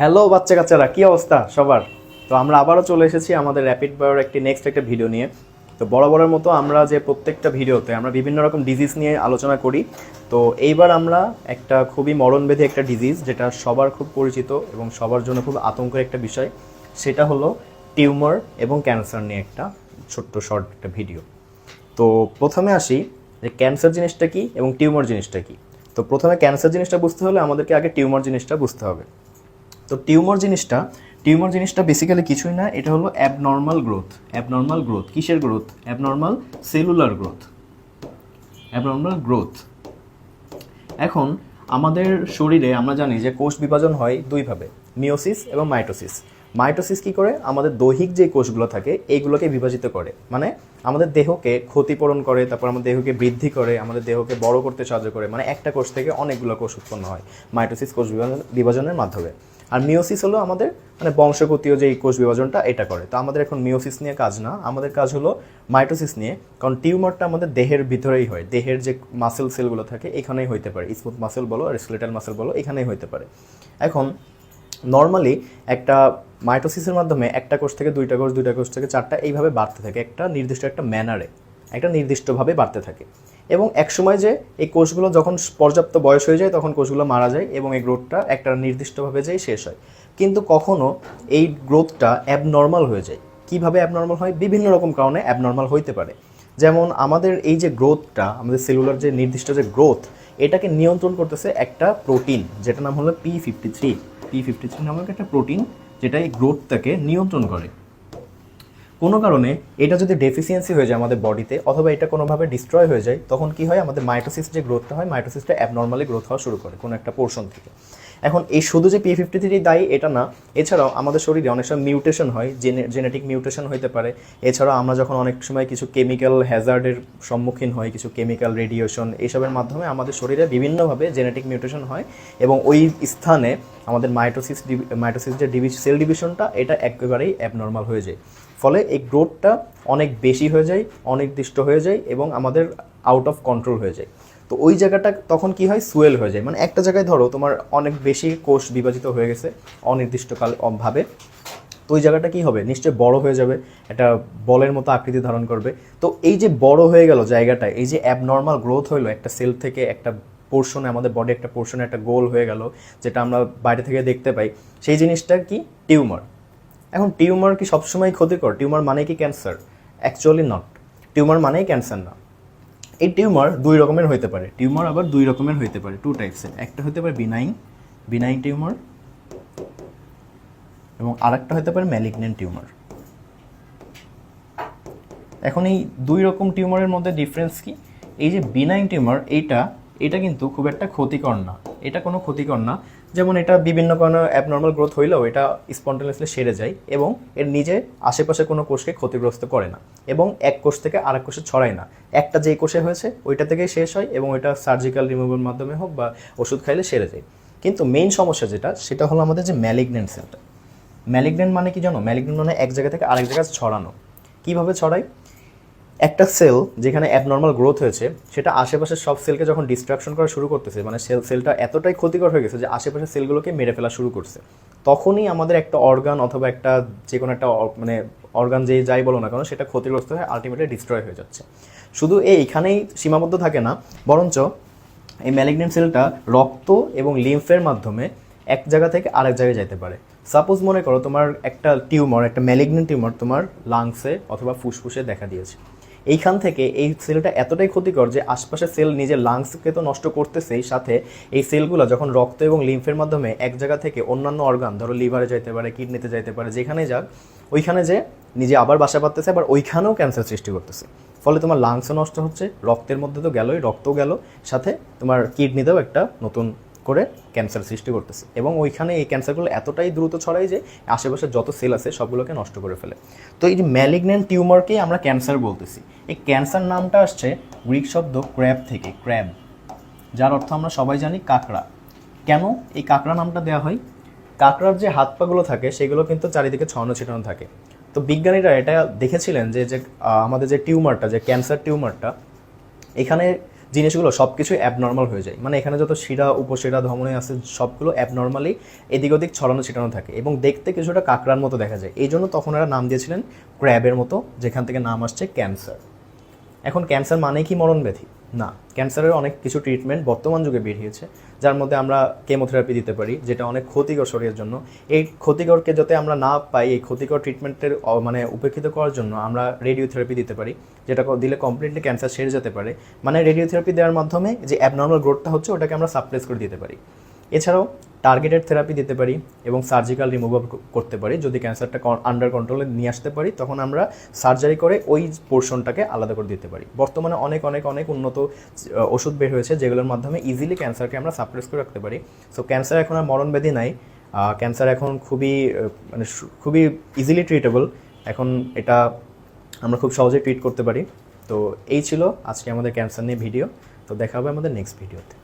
Hello বাচ্চা কাচ্চারা, কি অবস্থা সবার? তো আমরা আবারও চলে এসেছি আমাদের র্যাপিড বায়োর নেক্সট একটা ভিডিও নিয়ে। তো বরাবরের মতো আমরা যে প্রত্যেকটা ভিডিওতে আমরা বিভিন্ন রকম ডিজিজ নিয়ে আলোচনা করি। তো এইবার আমরা একটা খুবই মরণব্যাধি একটা ডিজিজ, যেটা সবার খুব পরিচিত এবং সবার জন্য খুব আতঙ্কের একটা বিষয়, সেটা হলো টিউমার এবং ক্যান্সার নিয়ে একটা ছোট্ট শর্ট একটা ভিডিও। তো প্রথমে আসি যে ক্যান্সার জিনিসটা কি এবং টিউমার জিনিসটা কি। তো প্রথমে ক্যান্সার জিনিসটা বুঝতে হলে আমাদেরকে আগে টিউমার জিনিসটা বুঝতে হবে। তো টিউমার জিনিসটা বেসিক্যালি কিছুই না, এটা হলো অ্যাবনর্মাল গ্রোথ। অ্যাবনর্মাল গ্রোথ কিসের growth? Abnormal cellular growth. Abnormal growth. এখন আমাদের শরীরে আমরা জানি যে কোষ বিভাজন হয় দুইভাবে, মিওসিস এবং মাইটোসিস। মাইটোসিস কি করে? আমাদের দৈহিক যে কোষগুলো থাকে এইগুলোকে বিভাজিত করে, মানে আমাদের দেহকে ক্ষতিপূরণ করে, তারপর আমাদের দেহকে বৃদ্ধি করে, আমাদের দেহকে বড় করতে সাহায্য করে, মানে একটা কোষ থেকে অনেকগুলো কোষ উৎপন্ন হয় মাইটোসিস কোষ বিভাজনের মাধ্যমে। আর মিওসিস হলো আমাদের মানে বংশগতীয় যে কোষ বিভাজনটা এটা করে। তো আমাদের এখন মিওসিস নিয়ে কাজ না, আমাদের কাজ হলো মাইটোসিস নিয়ে। কারণ টিউমারটা আমাদের দেহের ভিতরেই হয়, দেহের যে মাসেল সেলগুলো থাকে এখানেই হইতে পারে, স্মুথ মাসেল বলো আর স্কেলেটাল মাসেল বলো, এখানেই হইতে পারে। এখন নর্মালি একটা মাইটোসিসের মাধ্যমে একটা কোষ থেকে দুইটা কোষ, দুইটা কোষ থেকে চারটা, এইভাবে বাড়তে থাকে একটা নির্দিষ্ট একটা ম্যানারে, একটা নির্দিষ্টভাবে বাড়তে থাকে। এবং একসময় যে এই কোষগুলো যখন পর্যাপ্ত বয়স হয়ে যায় তখন কোষগুলো মারা যায় এবং এই গ্রোথটা একটা নির্দিষ্টভাবে যেই শেষ হয়। কিন্তু কখনো এই গ্রোথটা অ্যাবনর্মাল হয়ে যায়। কিভাবে অ্যাবনর্মাল হয়? বিভিন্ন রকম কারণে অ্যাবনর্মাল হইতে পারে। যেমন আমাদের এই যে গ্রোথটা, আমাদের সেলুলার যে নির্দিষ্ট যে গ্রোথ, এটাকে নিয়ন্ত্রণ করতেছে একটা প্রোটিন, যেটা নাম হলো P53। P53 নামক একটা প্রোটিন যেটা এই গ্রোথটাকে নিয়ন্ত্রণ করে। কোনো কারণে এটা যদি ডেফিসিয়েন্সি হয়ে যায় আমাদের বডিতে, অথবা এটা কোনোভাবে ডিস্ট্রয় হয়ে যায়, তখন কি হয়? আমাদের মাইটোসিস যে গ্রোথটা হয়, মাইটোসিসটা অ্যাবনর্মালি গ্রোথ হওয়া শুরু করে কোনো একটা পোর্শন থেকে। এখন এই শুধু যে P53 দায়ী এটা না, এছাড়াও আমাদের শরীরে অনেক সময় মিউটেশন হয়, জেনেটিক মিউটেশন হইতে পারে। এছাড়াও আমরা যখন অনেক সময় কিছু কেমিক্যাল হ্যাজার্ডের সম্মুখীন হই, কিছু কেমিক্যাল রেডিয়েশন, এইসবের মাধ্যমে আমাদের শরীরে বিভিন্নভাবে জেনেটিক মিউটেশন হয় এবং ওই স্থানে আমাদের মাইটোসিস যে সেল ডিভিশনটা এটা একেবারেই অ্যাবনর্মাল হয়ে যায়। ফলে এই গ্রোথটা অনেক বেশি হয়ে যায়, অনির্দিষ্ট হয়ে যায় এবং আমাদের আউট অফ কন্ট্রোল হয়ে যায়। তো ওই জায়গাটা তখন কি হয়? সুয়েল হয়ে যায়। মানে একটা জায়গায় ধরো তোমার অনেক বেশি কোষ বিভাজিত হয়ে গেছে অনির্দিষ্টকাল ভাবে, তো ওই জায়গাটা কী হবে? নিশ্চয়ই বড় হয়ে যাবে, একটা বলের মতো আকৃতি ধারণ করবে। তো এই যে বড় হয়ে গেল জায়গাটা, এই যে অ্যাবনর্মাল গ্রোথ হইলো একটা সেল থেকে একটা পোর্শনে, আমাদের বডি একটা পোর্শনে একটা গোল হয়ে গেল, যেটা আমরা বাইরে থেকে দেখতে পাই, সেই জিনিসটা কি? টিউমার। এখন টিউমার কি সবসময় ক্ষতিকর? টিউমার মানে কি ক্যান্সার? Actually not. টিউমার মানেই ক্যান্সার না। এই টিউমার দুই রকমের হইতে পারে, টিউমার আবার দুই রকমের হইতে পারে, টু টাইপসের। একটা হতে পারে বিনাইন টিউমার, এবং আরেকটা হতে পারে ম্যালিগন্যান্ট টিউমার। এখন এই দুই রকম টিউমারের মধ্যে ডিফারেন্স কি? এই যে বিনাইন টিউমার, এটা কিন্তু খুব একটা ক্ষতিকর না, এটা কোনো ক্ষতিকর না। যেমন এটা বিভিন্ন কারণে অ্যাবনর্মাল গ্রোথ হইলেও এটা স্পন্টেনিয়াসলি সেরে যায় এবং এর নিজে আশেপাশে কোনো কোষকে ক্ষতিগ্রস্ত করে না এবং এক কোষ থেকে আরেক কোষে ছড়ায় না। একটা যেই কোষে হয়েছে ওইটা থেকেই শেষ হয় এবং ওইটা সার্জিক্যাল রিমুভালের মাধ্যমে হোক বা ওষুধ খাইলে সেরে যায়। কিন্তু মেইন সমস্যা যেটা, সেটা হলো আমাদের যে ম্যালিগন্যান্ট সেলটা। ম্যালিগন্যান্ট মানে কি জানো? ম্যালিগন্যান্ট মানে এক জায়গা থেকে আরেক জায়গায় ছড়ানো। কীভাবে ছড়ায়? একটা সেল যেখানে অ্যাবনর্মাল গ্রোথ হয়েছে, সেটা আশেপাশের সব সেলকে যখন ডিস্ট্রাকশন করা শুরু করতেছে, মানে সেলটা এতটাই ক্ষতিকর হয়ে গেছে যে আশেপাশের সেলগুলোকে মেরে ফেলা শুরু করছে, তখনই আমাদের একটা অর্গান অথবা একটা যে কোনো একটা মানে অর্গান যে যাই বলো না কেন, সেটা ক্ষতিগ্রস্ত হয়ে আলটিমেটলি ডিস্ট্রয় হয়ে যাচ্ছে। শুধু এইখানেই সীমাবদ্ধ থাকে না, বরঞ্চ এই ম্যালিগন্যান্ট সেলটা রক্ত এবং লিম্ফের মাধ্যমে এক জায়গা থেকে আরেক জায়গায় যেতে পারে। সাপোজ মনে করো তোমার একটা টিউমার, একটা ম্যালিগন্যান্ট টিউমার তোমার লাংসে অথবা ফুসফুসে দেখা দিয়েছে। এইখান থেকে এই সেলটা এতটাই ক্ষতিকর যে আশপাশের সেল নিজের লাংসকে তো নষ্ট করতেছেই, সাথে এই সেলগুলো যখন রক্ত এবং লিম্ফের মাধ্যমে এক জায়গা থেকে অন্যান্য অর্গান, ধরো লিভারে যাইতে পারে, কিডনিতে যাইতে পারে, যেখানে যাক ওইখানে যে নিজে আবার বাসা বাঁধতেছে, আবার ওইখানেও ক্যান্সার সৃষ্টি করতেছে। ফলে তোমার লাংসও নষ্ট হচ্ছে, রক্তের মধ্যে তো গেলই, রক্তও গেল, সাথে তোমার কিডনিতেও একটা নতুন করে ক্যান্সার সৃষ্টি করতেছে এবং ওইখানে এই ক্যান্সারগুলো এতটাই দ্রুত ছড়ায় যে আশেপাশে যত সেল আছে সবগুলোকে নষ্ট করে ফেলে। তো এই যে ম্যালিগন্যান্ট টিউমারকেই আমরা ক্যান্সার বলতেছি। এই ক্যান্সার নামটা আসছে গ্রিক শব্দ ক্র্যাব থেকে, ক্র্যাব, যার অর্থ আমরা সবাই জানি কাঁকড়া। কেন এই কাঁকড়া নামটা দেওয়া হয়? কাঁকড়ার যে হাত পাগুলো থাকে সেগুলো কিন্তু চারিদিকে ছড়ানো ছিটানো থাকে। তো বিজ্ঞানীরা এটা দেখেছিলেন যে আমাদের যে টিউমারটা, যে ক্যান্সার টিউমারটা, এখানে জিনিসগুলো সব কিছু অ্যাবনর্মাল হয়ে যায়, মানে এখানে যত শিরা উপশিরা ধমনী আছে সবগুলো অ্যাবনর্মালি এদিক ওদিক ছড়ানো ছিটানো থাকে এবং দেখতে কিছুটা কাঁকড়ার মতো দেখা যায়। এই জন্য তখন এরা নাম দিয়েছিলেন ক্র্যাবের মতো, যেখান থেকে নাম আসছে ক্যান্সার। এখন ক্যান্সার মানে কি মরণ ব্যাধি? না, ক্যান্সারের অনেক কিছু ট্রিটমেন্ট বর্তমান যুগে বেরিয়েছে, যার মধ্যে আমরা কেমোথেরাপি দিতে পারি, যেটা অনেক ক্ষতিকর শরীরের জন্য। এই ক্ষতিকরকে যাতে আমরা না পাই, এই ক্ষতিকর ট্রিটমেন্টের মানে উপেক্ষিত করার জন্য আমরা রেডিওথেরাপি দিতে পারি, যেটা দিলে কমপ্লিটলি ক্যান্সার সেরে যেতে পারে। মানে রেডিওথেরাপি দেওয়ার মাধ্যমে যে অ্যাবনর্মাল গ্রোথটা হচ্ছে ওটাকে আমরা সাপ্রেস করে দিতে পারি। এছাড়াও টার্গেটেড থেরাপি দিতে পারি এবং সার্জিক্যাল রিমুভাল করতে পারি। যদি ক্যান্সারটা আন্ডার কন্ট্রোলে নিয়ে আসতে পারি, তখন আমরা সার্জারি করে ওই পোর্শনটাকে আলাদা করে দিতে পারি। বর্তমানে অনেক অনেক অনেক উন্নত ওষুধ বের হয়েছে, যেগুলোর মাধ্যমে ইজিলি ক্যান্সারকে আমরা সাপ্রেস করে রাখতে পারি। সো ক্যান্সার এখন আর মরণ ব্যাধি নাই, ক্যান্সার এখন খুবই ইজিলি ট্রিটেবল। এখন এটা আমরা খুব সহজেই ট্রিট করতে পারি। তো এই ছিল আজকে আমাদের ক্যান্সার নিয়ে ভিডিও। তো দেখা হবে আমাদের নেক্সট ভিডিওতে।